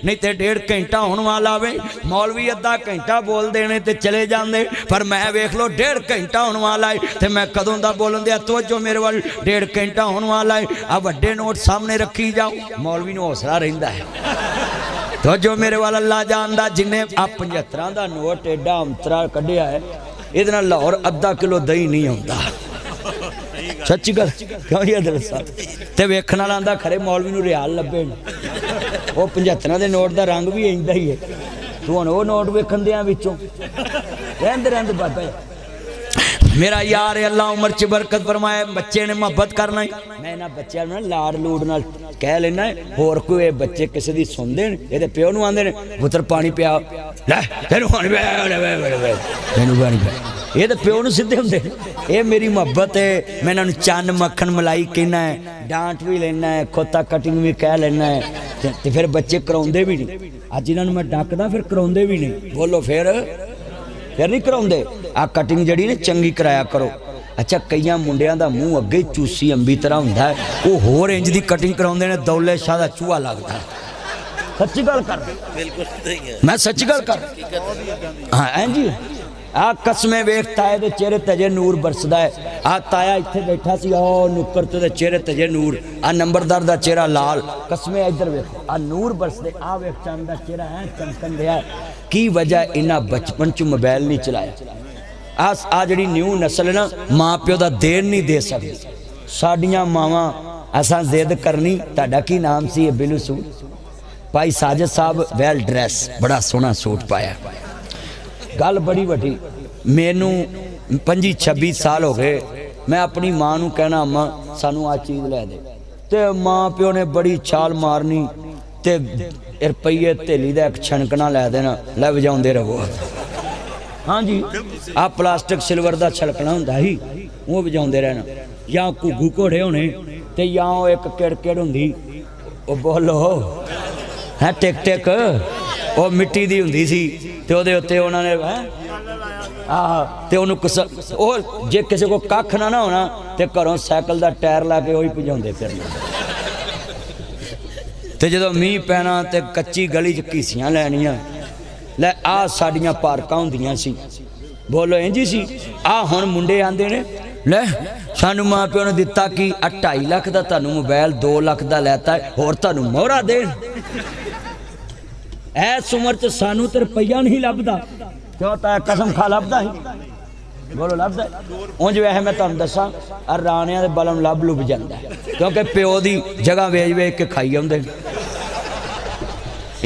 नहीं तो 1.5 घंटा होने वाला वे मौलवी अद्धा घंटा बोल देने ते चले जाते पर मैं वेख लो 1.5 घंटा होने वाला है तो मैं कदों का बोलन दिया तो जो मेरे वाल 1.5 घंटा होने वाला है आ वड्डे नोट सामने रखी जाओ मौलवी नूं हौसला रहिंदा है तो जो मेरे वाल अल्लाह जानदा जिन्हें आ 75 का नोट एडा अंतरा कढ़िया है इहदे नाल लाहौर अद्धा किलो दही नहीं आउंदा सच्ची गल क्यों ये दसा ते वेखण वाला आंदा खरे मौलवी नूं रियाल लभे वो 75 के नोट का रंग भी इंदा ही है तू हुण वो नोट वेखण दियां विचों रहंदे रहंदे बाबा मेरा यार अल्लाह उम्र च बरकत फरमाए बच्चे ने मोहब्बत करना मैं इन्हां बच्चों ना लाड़ लूड़ नाल कह लेना होर कोई बच्चे किसी दी सुनदे ने इहदे प्यो नूं आंदे ने पुत्र पानी पिया लै तैनूं पानी पिया तैनूं पानी पिया ये तो प्यो नूं सिद्धे हुंदे ये मेरी मोहब्बत है मैं इन्हां नूं चन्न मक्खन मलाई कहना है डांट भी लेना है खोता कटिंग भी कह लेना है ते फिर बच्चे कराउंदे भी नहीं अज इन्हां नूं मैं डकदा फिर कराउंदे भी नहीं बोलो फिर नहीं कराउंदे आ कटिंग जड़ी ने चंगी कराया करो अच्छा कई मुंडियां दा मूँह अगे चूसी अंबी तरह हुंदा है वो होर इंज दी कटिंग कराउंदे ने दौले शाह दा चूहा लगदा है सच्ची गल कर बिल्कुल सही है मैं सच्ची गल कर हाँ हैं जी आ कसमें वेख ताए दे चेहरे तजे नूर बरसदा है आ ताया इत्थे बैठा सी ओ नुक्कर ते चेहरे तजे नूर आ नंबरदार दा चेहरा लाल कसमें इधर वेख आ नूर बरसदे आ वेख चंद दा चेहरा है चमकन दिया की वजह इन्हां बचपन च मोबाइल नहीं चलाया आ जिहड़ी न्यू नस्ल ना माँ प्यो दा देर नहीं दे सकदी साडियां मावां असां जिद करनी तुहाडा की नाम सी बिलू सूट भाई साजिद साहब वैल ड्रैस बड़ा सोहना सूट पाया गल बड़ी वड्डी मैनू 25-26 साल हो गए मैं अपनी माँ नूं कहना अम्मा सानू आ चीज़ लै दे ते माँ प्यो ने बड़ी छाल मारनी ते रुपये धेली का एक छनकना लै देना लै वजाउंदे रहो हाँ जी आ प्लास्टिक सिल्वर का छलकना हुंदा ही वो वजाउंदे रहना या घुग्गू घोड़े होने ते या एक किड़किड़ हुंदी ओ बोलो है टिक टिक वो मिट्टी दी हुंदी सी ते ओदे उत्ते उन्हां ने ते ओनू जे किसी को कख ना होना ते घरों साइकिल का टायर ला के वही भजाउंदे फिरना ते जदों मींह पैना ते कच्ची गली च घीसियां लैनियां लै आ साडियां पार्कां हुंदियां सी बोलो इंज ही सी आ हुण मुंडे आंदे ने लै सानू माँ प्यो ने दिता कि 2.5 लाख का तुहानू मोबाइल 2 लाख का लैता है होर तुहानू मोहरा देन ऐस उम्र च सानू तो रुपया नहीं लभदा क्यों ता कसम खा लभदा ही बोलो लभदा उंज वैसे मैं तुहानू दसां राणियां दे बलम लभ लुभ जांदा क्योंकि प्यो दी जगह वेच वेच के खाई आउंदे